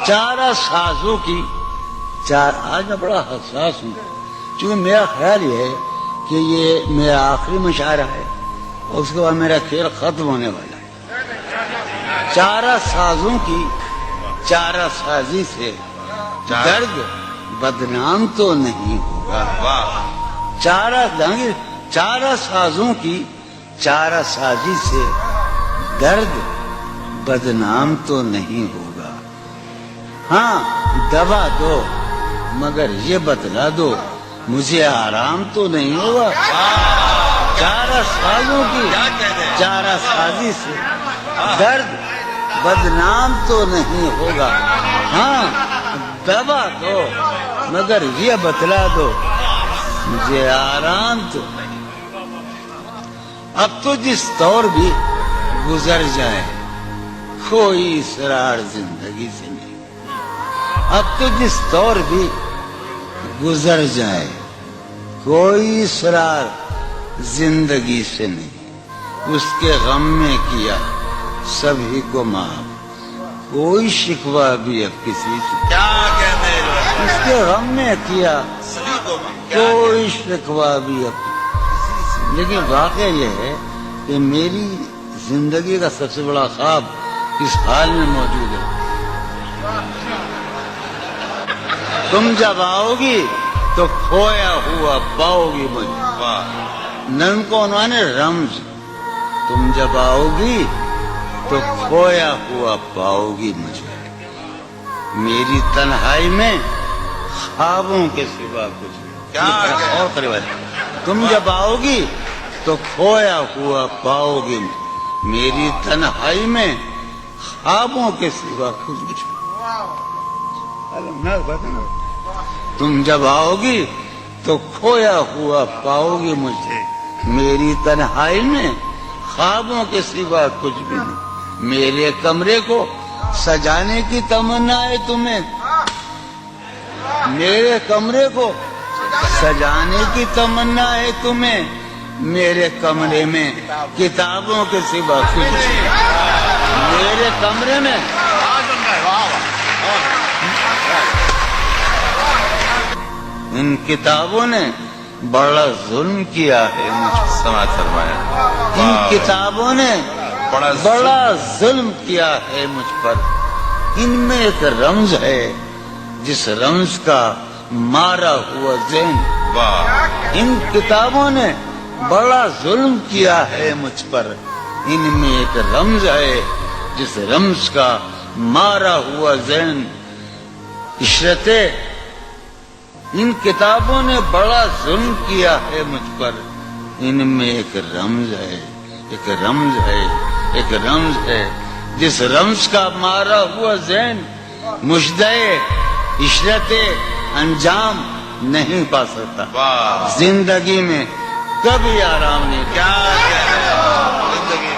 چارہ سازوں کی آج میں بڑا حساس ہوں، چونکہ میرا خیال یہ ہے کہ یہ میرا آخری مشاعرہ ہے اور اس کے بعد میرا کھیل ختم ہونے والا ہے۔ چارہ سازوں کی چارہ سازی سے درد بدنام تو نہیں ہوگا۔ چارہ سازوں کی چارہ سازی سے درد بدنام تو نہیں ہوگا۔ ہاں دوا دو مگر یہ بتلا دو مجھے آرام تو نہیں ہوگا۔ چارہ سازوں کی چارہ سازی سے درد بدنام تو نہیں ہوگا۔ ہاں دوا دو مگر یہ بتلا دو مجھے آرام تو نہیں۔ اب تو جس دور بھی گزر جائے کوئی اسرار زندگی سے نہیں۔ اب تو جس دور بھی گزر جائے کوئی اسرار زندگی سے نہیں۔ اس کے غم میں کیا سبھی کو معاف کوئی شکوہ بھی اب کسی سے۔ اس کے غم میں کیا کوئی شکوہ بھی اب کسی سے۔ لیکن واقعہ یہ ہے کہ میری زندگی کا سب سے بڑا خواب اس حال میں موجود ہے۔ تم جب آؤ گی تو کھویا ہوا پاؤ گی مجھے۔ نن کو انہوں نے رمز، تم جب آؤ گی تو کھویا ہوا پاؤ گی مجھے، میری تنہائی میں خوابوں کے سوا کچھ اور قریب ہے۔ تم جب آؤ گی تو کھویا ہوا پاؤ گی میری تنہائی میں خوابوں کے سوا کچھ۔ تم جب آؤ گی تو کھویا ہوا پاؤ گی مجھے، میری تنہائی میں خوابوں کے سوا کچھ بھی نہیں۔ میرے کمرے کو سجانے کی تمنا ہے تمہیں، میرے کمرے کو سجانے کی تمنا ہے تمہیں، میرے کمرے میں کتابوں کے سوا کچھ نہیں۔ میرے کمرے میں ان کتابوں نے بڑا ظلم کیا ہے مجھ پر۔ سماعت فرمایا۔ ان کتابوں نے بڑا ظلم کیا ہے مجھ پر۔ ان میں ایک رمز ہے جس رمز کا مارا ہوا ذہن۔ ان کتابوں نے بڑا ظلم کیا ہے مجھ پر، ان میں ایک رمز ہے جس رمز کا مارا ہوا ذہن۔ عشرتِ ان کتابوں نے بڑا ظلم کیا ہے مجھ پر، ان میں ایک رمز ہے، ایک رمز ہے، ایک رمز ہے جس رمز کا مارا ہوا ذہن مجدے عشرت انجام نہیں پا سکتا۔ زندگی میں کبھی آرام نہیں۔ کیا کہہ رہے ہیں؟ زندگی